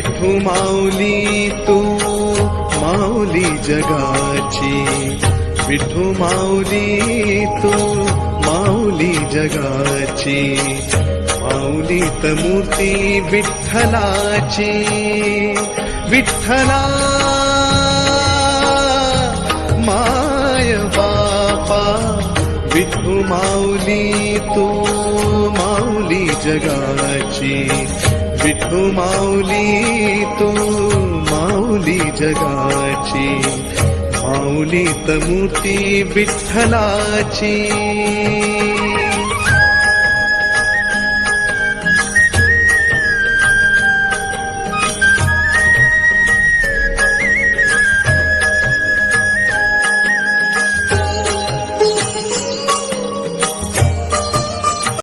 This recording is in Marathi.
विठू माऊली तू माऊली जगाची, विठू माऊली तू माऊली जगाची, माऊलीत मूर्ती विठ्ठलाची, विठ्ठला माय बापा, विठू माऊली तू माऊली जगाची, विठू माऊली तू माऊली जगाची, माऊलीत मूर्ती विठ्ठलाची.